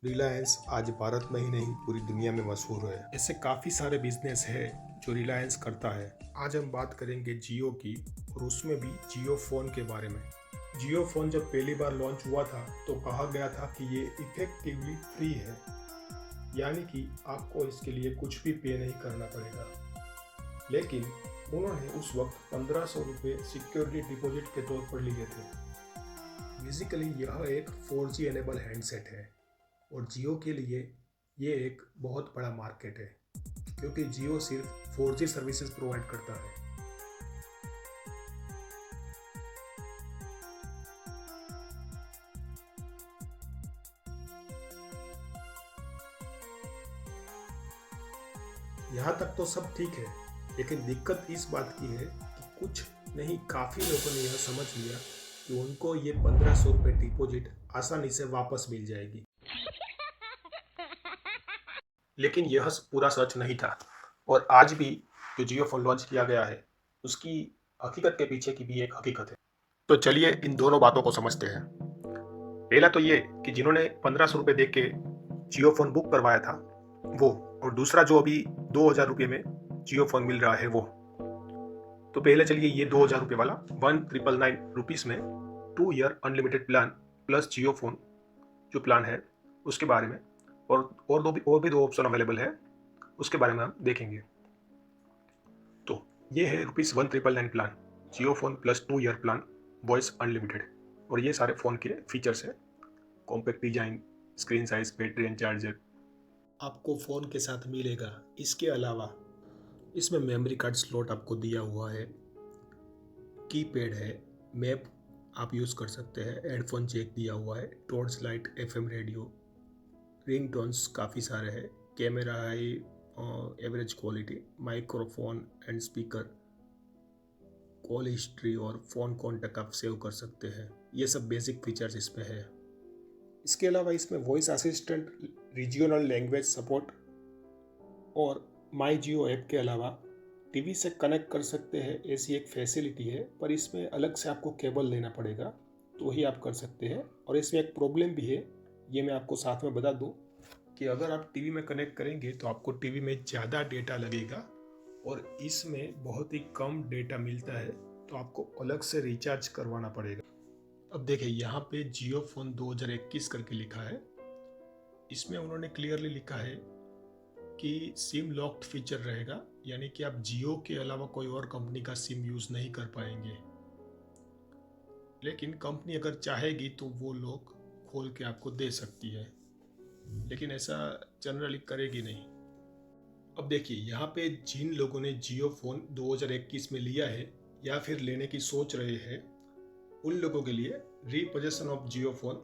रिलायंस आज भारत में ही नहीं पूरी दुनिया में मशहूर है। ऐसे काफ़ी सारे बिजनेस है जो रिलायंस करता है। आज हम बात करेंगे जियो की और उसमें भी जियो फ़ोन के बारे में। जियो फ़ोन जब पहली बार लॉन्च हुआ था तो कहा गया था कि ये इफेक्टिवली फ्री है, यानी कि आपको इसके लिए कुछ भी पे नहीं करना पड़ेगा। लेकिन उन्होंने उस वक्त 1500 रुपये सिक्योरिटी डिपॉजिट के तौर पर लिए थे। बेसिकली यह एक 4G एनेबल हैंडसेट है और जियो के लिए ये एक बहुत बड़ा मार्केट है, क्योंकि जियो सिर्फ 4G सर्विसेज प्रोवाइड करता है। यहाँ तक तो सब ठीक है, लेकिन दिक्कत इस बात की है कि कुछ नहीं, काफ़ी लोगों ने यह समझ लिया कि उनको ये 1500 रुपये डिपॉजिट आसानी से वापस मिल जाएगी। लेकिन यह पूरा सच नहीं था और आज भी जो जियो फोन लॉन्च किया गया है उसकी हकीकत के पीछे की भी एक हकीकत है। तो चलिए इन दोनों बातों को समझते हैं। पहला तो ये कि जिन्होंने 1500 रुपये दे के जियो फोन बुक करवाया था वो, और दूसरा जो अभी 2000 रुपये में जियो फोन मिल रहा है वो। तो पहले चलिए ये 2000 रुपये वाला 1999 रुपीज़ में 2 ईयर अनलिमिटेड प्लान प्लस जियो फोन जो प्लान है उसके बारे में, और भी दो ऑप्शन अवेलेबल है उसके बारे में हम देखेंगे। तो ये है ₹1,999 plan, Jio phone plus 2 year plan, voice unlimited. और ये सारे फ़ोन के फीचर्स है: compact design, screen size, battery and charger आपको फ़ोन के साथ मिलेगा। इसके अलावा इसमें मेमोरी कार्ड स्लॉट आपको दिया हुआ है, कीपैड है, मैप आप यूज़ कर सकते हैं, हेडफोन जैक दिया हुआ है, torch light, FM radio, ringtones काफ़ी सारे हैं, camera high average quality, microphone and speaker, call history और फ़ोन कॉन्टैक्ट आप सेव कर सकते हैं। ये सब बेसिक फीचर्स इसमें है। इसके अलावा इसमें voice assistant, regional language support और माई जियो ऐप के अलावा टीवी से कनेक्ट कर सकते हैं, ऐसी एक फैसिलिटी है, पर इसमें अलग से आपको केबल लेना पड़ेगा तो ही आप कर सकते हैं। और इसमें एक प्रॉब्लम भी है, ये मैं आपको साथ में बता दूं कि अगर आप टीवी में कनेक्ट करेंगे तो आपको टीवी में ज़्यादा डेटा लगेगा और इसमें बहुत ही कम डेटा मिलता है, तो आपको अलग से रिचार्ज करवाना पड़ेगा। अब देखिए यहाँ पे जियो फोन 2021 करके लिखा है, इसमें उन्होंने क्लियरली लिखा है कि सिम लॉक्ड फीचर रहेगा, यानी कि आप जियो के अलावा कोई और कंपनी का सिम यूज़ नहीं कर पाएंगे। लेकिन कंपनी अगर चाहेगी तो वो लोग खोल के आपको दे सकती है, लेकिन ऐसा जनरली करेगी नहीं। अब देखिए यहाँ पे जिन लोगों ने जियो फोन 2021 में लिया है या फिर लेने की सोच रहे हैं, उन लोगों के लिए रीपोजेशन ऑफ जियो फोन,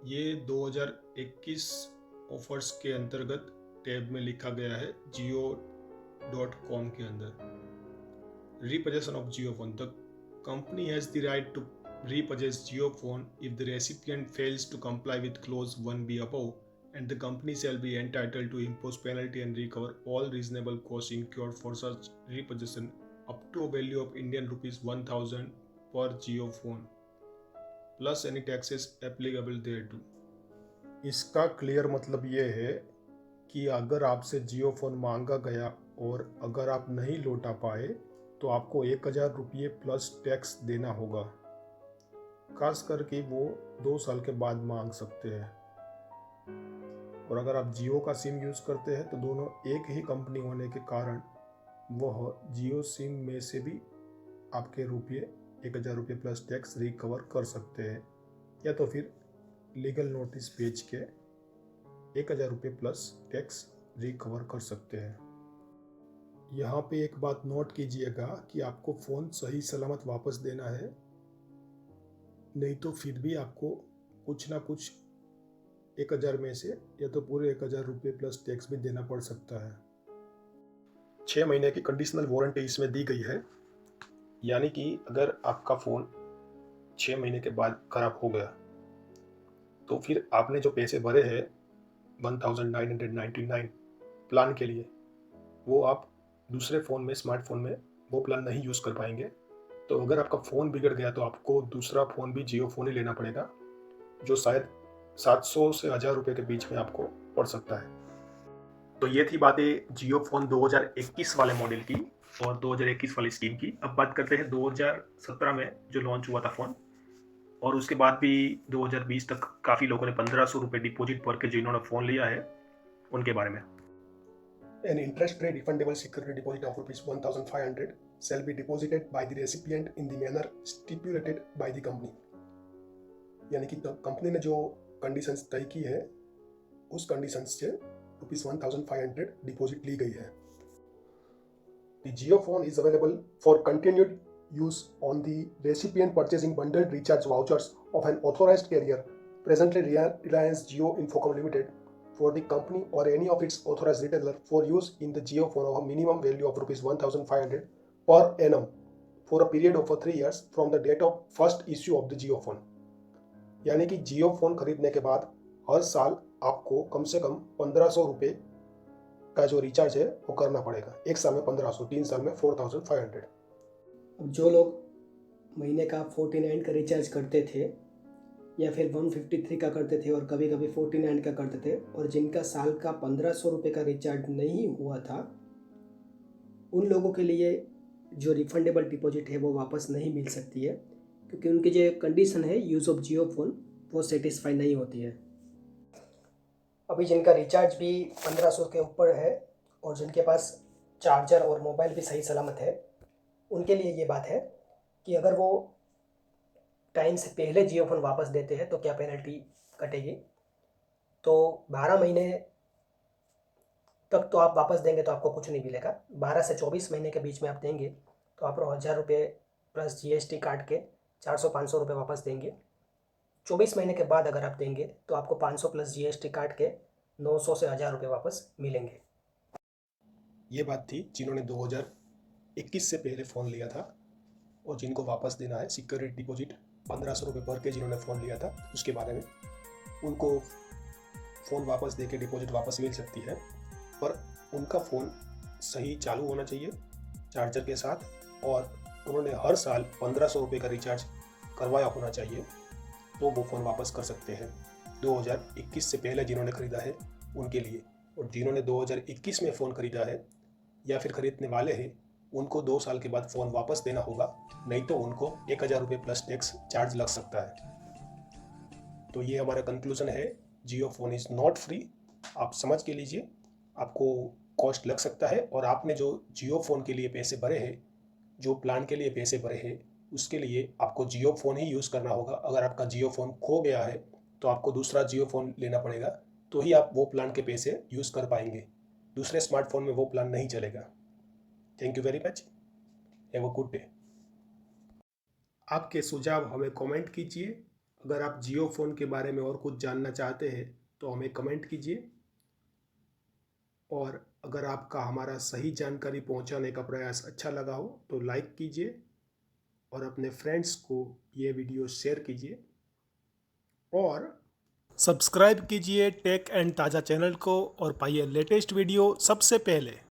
ये 2021 ऑफर्स के अंतर्गत टैब में लिखा गया है जियो.com के अंदर। Repossession of Jio phone, the company has the right to repossess Jio phone if the recipient fails to comply with clause 1B above, and the company shall be entitled to impose penalty and recover all reasonable costs incurred for such repossession up to a value of Indian rupees 1000 per Jio phone plus any taxes applicable thereto। इसका clear मतलब ये है कि अगर आपसे जियो phone मांगा गया और अगर आप नहीं लौटा पाए तो आपको 1000 रुपये प्लस टैक्स देना होगा, खास करके वो 2 साल के बाद मांग सकते हैं। और अगर आप जियो का सिम यूज़ करते हैं तो दोनों एक ही कंपनी होने के कारण वह जियो सिम में से भी आपके 1000 रुपये प्लस टैक्स रिकवर कर सकते हैं, या तो फिर लीगल नोटिस भेज के 1000 रुपये प्लस टैक्स रिकवर कर सकते हैं। यहाँ पे एक बात नोट कीजिएगा कि आपको फ़ोन सही सलामत वापस देना है, नहीं तो फिर भी आपको कुछ ना कुछ 1000 में से या तो पूरे 1000 रुपये प्लस टैक्स भी देना पड़ सकता है। 6 महीने की कंडीशनल वारंटी इसमें दी गई है, यानी कि अगर आपका फ़ोन 6 महीने के बाद ख़राब हो गया तो फिर आपने जो पैसे भरे हैं 1999 प्लान के लिए, वो आप दूसरे फ़ोन में, स्मार्टफोन में वो प्लान नहीं यूज़ कर पाएंगे। तो अगर आपका फ़ोन बिगड़ गया तो आपको दूसरा फ़ोन भी जियो फ़ोन ही लेना पड़ेगा, जो शायद 700 से 1000 रुपये के बीच में आपको पड़ सकता है। तो ये थी बातें जियो फोन 2021 वाले मॉडल की और 2021 वाली स्कीम की। अब बात करते हैं 2017 में जो लॉन्च हुआ था फ़ोन, और उसके बाद भी 2020 तक काफ़ी लोगों ने 1500 रुपये डिपॉजिट भर के जिन्होंने फ़ोन लिया है उनके बारे में। An interest-free refundable security deposit of rupees 1,500 shall be deposited by the recipient in the manner stipulated by the company. यानी कि कंपनी ने जो कंडीशंस तय की है उस कंडीशंस से रुपीज 1,500 डिपॉजिट ली गई है। The Jio phone is available for continued use on the recipient purchasing bundled recharge vouchers of an authorized carrier, presently Reliance Jio Infocom Limited, for the company or any of its authorized retailer for use in the Jio phone of a minimum value of rupees 1,500 per annum for a period of 3 years from the date of first issue of the Jio phone. यानी कि जियो phone खरीदने के बाद हर साल आपको कम से कम 1500 रुपये का जो रिचार्ज है वो करना पड़ेगा। एक साल में 1500, 3 साल में 4500। अब जो लोग महीने का 49 का रिचार्ज करते थे या फिर 153 का करते थे और कभी कभी 49 का करते थे और जिनका साल का 1500 रुपये का रिचार्ज नहीं हुआ था, उन लोगों के लिए जो रिफंडेबल डिपॉजिट है वो वापस नहीं मिल सकती है, क्योंकि उनकी जो कंडीशन है यूज़ ऑफ जियो फ़ोन वो सेटिस्फाई नहीं होती है। अभी जिनका रिचार्ज भी 1500 के ऊपर है और जिनके पास चार्जर और मोबाइल भी सही सलामत है, उनके लिए ये बात है कि अगर वो टाइम से पहले जियो फ़ोन वापस देते हैं तो क्या पेनल्टी कटेगी। तो 12 महीने तक तो आप वापस देंगे तो आपको कुछ नहीं मिलेगा। 12 से 24 महीने के बीच में आप देंगे तो आपको 1000 रुपये प्लस GST काट के 400-500 रुपये वापस देंगे। 24 महीने के बाद अगर आप देंगे तो आपको 500 प्लस GST काट के 900 से 1000 रुपये वापस मिलेंगे। ये बात थी जिन्होंने 2021 से पहले फ़ोन लिया था और जिनको वापस देना है सिक्योरिटी डिपॉजिट 1500 रुपये भर के जिन्होंने फ़ोन लिया था उसके बारे में। उनको फ़ोन वापस दे के डिपॉजिट वापस मिल सकती है, पर उनका फ़ोन सही चालू होना चाहिए चार्जर के साथ, और उन्होंने हर साल 1500 रुपये का रिचार्ज करवाया होना चाहिए, तो वो फ़ोन वापस कर सकते हैं 2021 से पहले जिन्होंने ख़रीदा है उनके लिए। और जिन्होंने 2021 में फ़ोन ख़रीदा है या फिर ख़रीदने वाले हैं उनको 2 साल के बाद फ़ोन वापस देना होगा, नहीं तो उनको 1000 रुपये प्लस टैक्स चार्ज लग सकता है। तो ये हमारा कंक्लूज़न है, जियो फ़ोन इज़ नॉट फ्री। आप समझ के लीजिए, आपको कॉस्ट लग सकता है, और आपने जो जियो फ़ोन के लिए पैसे भरे हैं, जो प्लान के लिए पैसे भरे हैं, उसके लिए आपको जियो फ़ोन ही यूज़ करना होगा। अगर आपका जियो फ़ोन खो गया है तो आपको दूसरा जियो फ़ोन लेना पड़ेगा, तो ही आप वो प्लान के पैसे यूज़ कर पाएंगे। दूसरे स्मार्टफोन में वो प्लान नहीं चलेगा। Thank you very much, have a good day. आपके सुझाव हमें कमेंट कीजिए। अगर आप जियो फ़ोन के बारे में और कुछ जानना चाहते हैं तो हमें कमेंट कीजिए, और अगर आपका हमारा सही जानकारी पहुंचाने का प्रयास अच्छा लगा हो तो लाइक कीजिए और अपने फ्रेंड्स को ये वीडियो शेयर कीजिए, और सब्सक्राइब कीजिए टेक एंड ताज़ा चैनल को और पाइए लेटेस्ट वीडियो सबसे पहले।